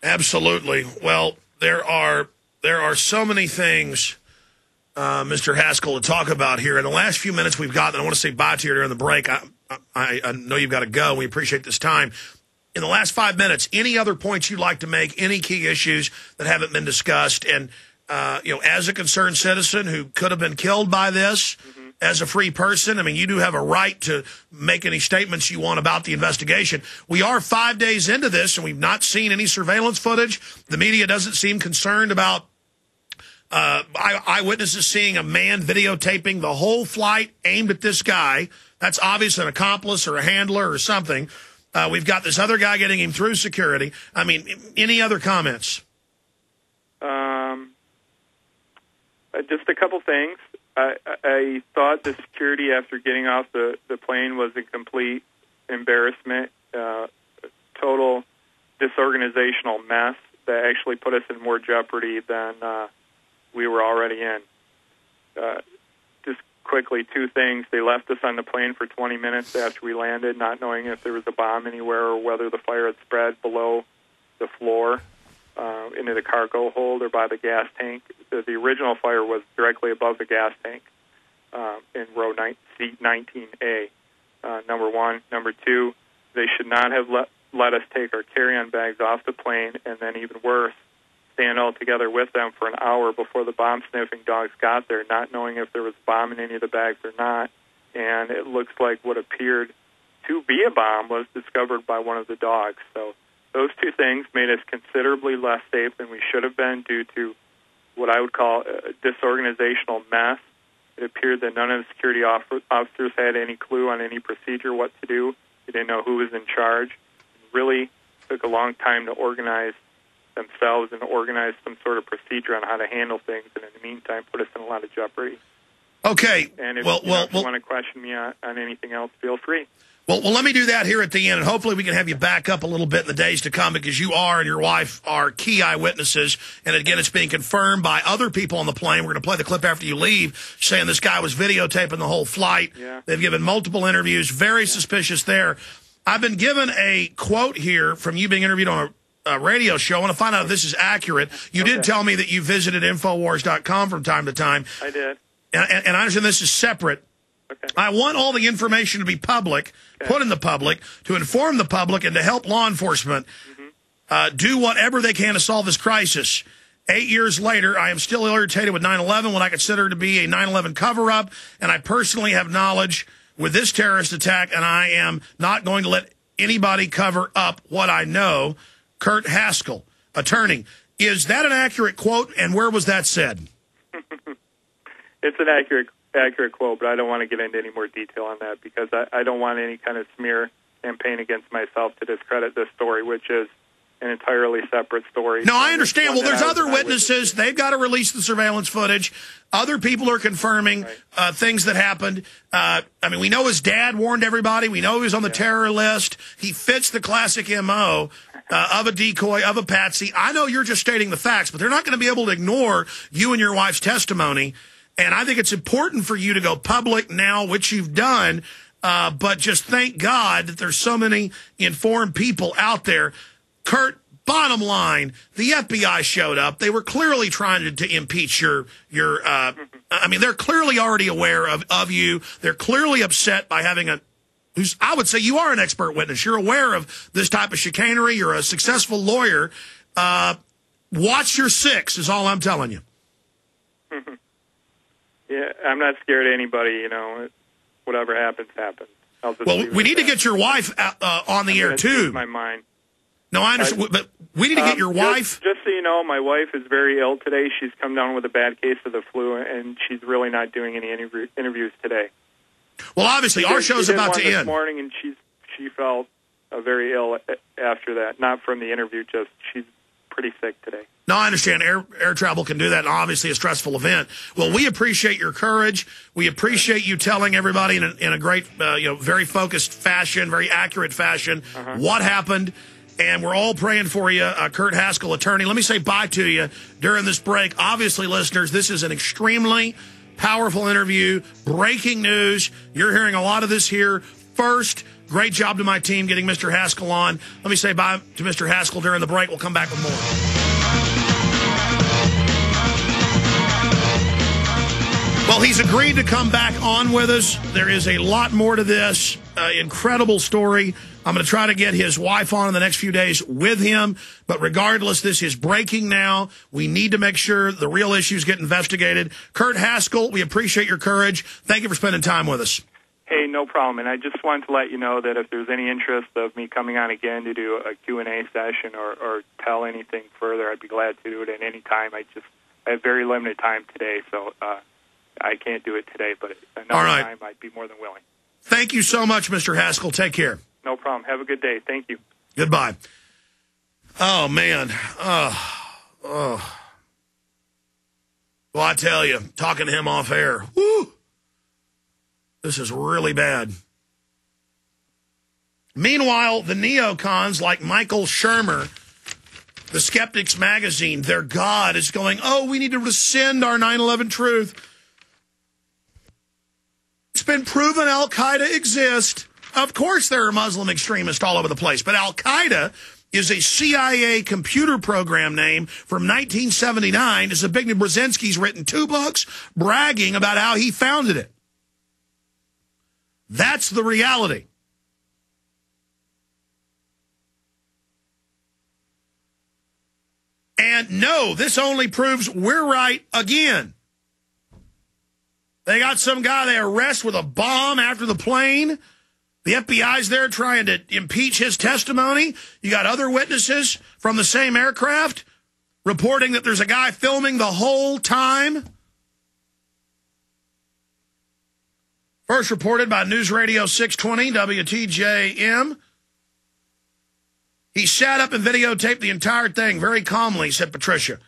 Absolutely. Well, there are so many things, Mr. Haskell, to talk about here. In the last few minutes we've got, and I want to say bye to you during the break. I know you've got to go. We appreciate this time. In the last 5 minutes, any other points you'd like to make, any key issues that haven't been discussed? And, as a concerned citizen who could have been killed by this, as a free person, I mean, you do have a right to make any statements you want about the investigation. We are 5 days into this, and we've not seen any surveillance footage. The media doesn't seem concerned about eyewitnesses seeing a man videotaping the whole flight aimed at this guy. That's obviously an accomplice or a handler or something. We've got this other guy getting him through security. I mean, any other comments? Just a couple things. I thought the security after getting off the plane was a complete embarrassment, total disorganizational mess that actually put us in more jeopardy than we were already in. Just quickly, two things. They left us on the plane for 20 minutes after we landed, not knowing if there was a bomb anywhere or whether the fire had spread below the floor into the cargo hold or by the gas tank. The original fire was directly above the gas tank in row seat 19A, number one. Number two, they should not have let us take our carry-on bags off the plane, and then even worse, stand all together with them for an hour before the bomb-sniffing dogs got there, not knowing if there was a bomb in any of the bags or not. And it looks like what appeared to be a bomb was discovered by one of the dogs. So those two things made us considerably less safe than we should have been due to what I would call a disorganizational mess. It appeared that none of the security officers had any clue on any procedure, what to do. They didn't know who was in charge. It really took a long time to organize themselves and organize some sort of procedure on how to handle things, and in the meantime put us in a lot of jeopardy. Okay. And if you want to question me on anything else, feel free. Well, let me do that here at the end, and hopefully we can have you back up a little bit in the days to come, because you are and your wife are key eyewitnesses. And again, it's being confirmed by other people on the plane. We're going to play the clip after you leave, saying this guy was videotaping the whole flight. Yeah. They've given multiple interviews. Very suspicious there. I've been given a quote here from you being interviewed on a radio show. I want to find out if this is accurate. You did tell me that you visited Infowars.com from time to time. I did. And I understand this is separate. Okay. I want all the information to be public, put in the public, to inform the public and to help law enforcement do whatever they can to solve this crisis. 8 years later, I am still irritated with 9/11, what I consider to be a 9/11 cover-up, and I personally have knowledge with this terrorist attack, and I am not going to let anybody cover up what I know. Kurt-Haskell, attorney. Is that an accurate quote, and where was that said? It's an accurate quote, but I don't want to get into any more detail on that because I don't want any kind of smear campaign against myself to discredit this story, which is an entirely separate story. No, I understand. Well, there's other witnesses. They've got to release the surveillance footage. Other people are confirming things that happened. I mean, we know his dad warned everybody. We know he was on the terror list. He fits the classic M.O. Of a decoy, of a patsy. I know you're just stating the facts, but they're not going to be able to ignore you and your wife's testimony. And I think it's important for you to go public now, which you've done, but just thank God that there's so many informed people out there. Kurt, bottom line, the FBI showed up. They were clearly trying to impeach your I mean, they're clearly already aware of you. They're clearly upset by having I would say you are an expert witness. You're aware of this type of chicanery. You're a successful lawyer. Watch your six is all I'm telling you. Yeah, I'm not scared of anybody, you know. Whatever happens, happens. Well, we need to get your wife on the air, too. My mind. No, I understand, but we need to get your wife. Just so you know, my wife is very ill today. She's come down with a bad case of the flu, and she's really not doing any interviews today. Well, obviously, our show's about to end. This morning, and she felt very ill after that. Not from the interview, just she's pretty sick today. No, I understand. Air travel can do that, and obviously a stressful event. Well, we appreciate your courage. We appreciate you telling everybody in a great, very focused fashion, very accurate fashion what happened. And we're all praying for you, Kurt-Haskell, attorney. Let me say bye to you during this break. Obviously, listeners, this is an extremely powerful interview, breaking news. You're hearing a lot of this here first. Great job to my team getting Mr. Haskell on. Let me say bye to Mr. Haskell during the break. We'll come back with more. Well, he's agreed to come back on with us. There is a lot more to this. Incredible story. I'm going to try to get his wife on in the next few days with him. But regardless, this is breaking now. We need to make sure the real issues get investigated. Kurt-Haskell, we appreciate your courage. Thank you for spending time with us. Hey, no problem. And I just wanted to let you know that if there's any interest of me coming on again to do a Q&A session or tell anything further, I'd be glad to do it at any time. I have very limited time today, so I can't do it today. But another time, I'd be more than willing. Thank you so much, Mr. Haskell. Take care. No problem. Have a good day. Thank you. Goodbye. Oh, man. Well, I tell you, talking to him off air, whoo, this is really bad. Meanwhile, the neocons like Michael Shermer, the Skeptics magazine, their God is going, oh, we need to rescind our 9/11 truth. It's been proven al-Qaida exists. Of course there are Muslim extremists all over the place, but al-Qaida is a CIA computer program name from 1979. Zbigniew Brzezinski's written 2 books bragging about how he founded it. That's the reality. And no, this only proves we're right again. They got some guy they arrest with a bomb after the plane. The FBI's there trying to impeach his testimony. You got other witnesses from the same aircraft reporting that there's a guy filming the whole time. First reported by News Radio 620 WTJM. He sat up and videotaped the entire thing very calmly, said Patricia.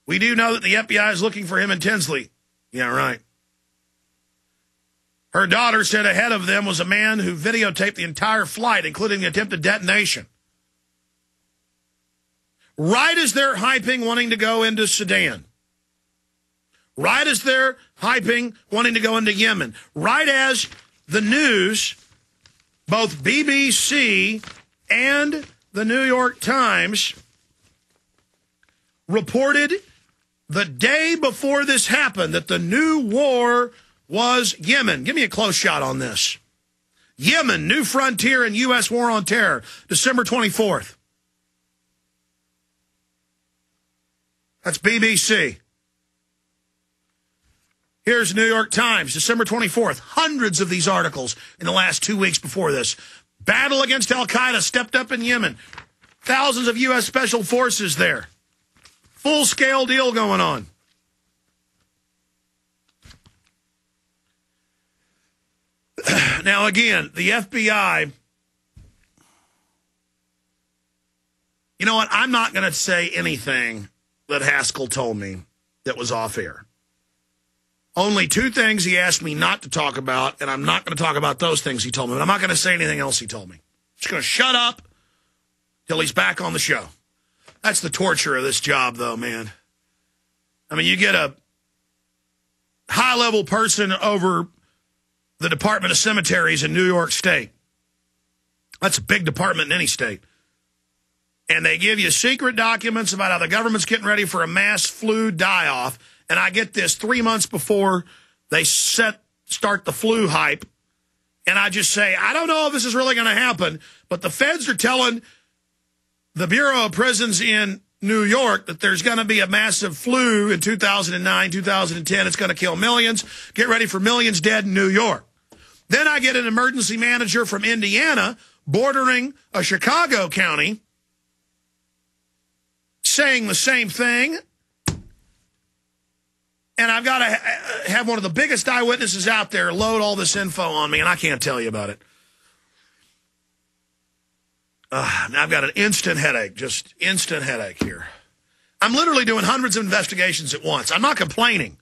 We do know that the FBI is looking for him intensely. Yeah, right. Her daughter said ahead of them was a man who videotaped the entire flight, including the attempted detonation. Right as they're hyping wanting to go into Sudan. Right as they're hyping wanting to go into Yemen. Right as the news, both BBC and the New York Times, reported the day before this happened that the new war was Yemen. Give me a close shot on this. Yemen, new frontier in U.S. war on terror, December 24th. That's BBC. Here's New York Times, December 24th. Hundreds of these articles in the last 2 weeks before this. Battle against al-Qaida stepped up in Yemen. Thousands of U.S. Special Forces there. Full-scale deal going on. Now, again, the FBI, you know what? I'm not going to say anything that Haskell told me that was off air. Only 2 things he asked me not to talk about, and I'm not going to talk about those things he told me. But I'm not going to say anything else he told me. I'm just going to shut up till he's back on the show. That's the torture of this job, though, man. I mean, you get a high-level person over the Department of Cemeteries in New York State. That's a big department in any state. And they give you secret documents about how the government's getting ready for a mass flu die-off. And I get this 3 months before they start the flu hype. And I just say, I don't know if this is really going to happen, but the feds are telling the Bureau of Prisons in New York that there's going to be a massive flu in 2009, 2010. It's going to kill millions. Get ready for millions dead in New York. Then I get an emergency manager from Indiana, bordering a Chicago county, saying the same thing. And I've got to have one of the biggest eyewitnesses out there load all this info on me, and I can't tell you about it. Now I've got an instant headache, just instant headache here. I'm literally doing hundreds of investigations at once. I'm not complaining.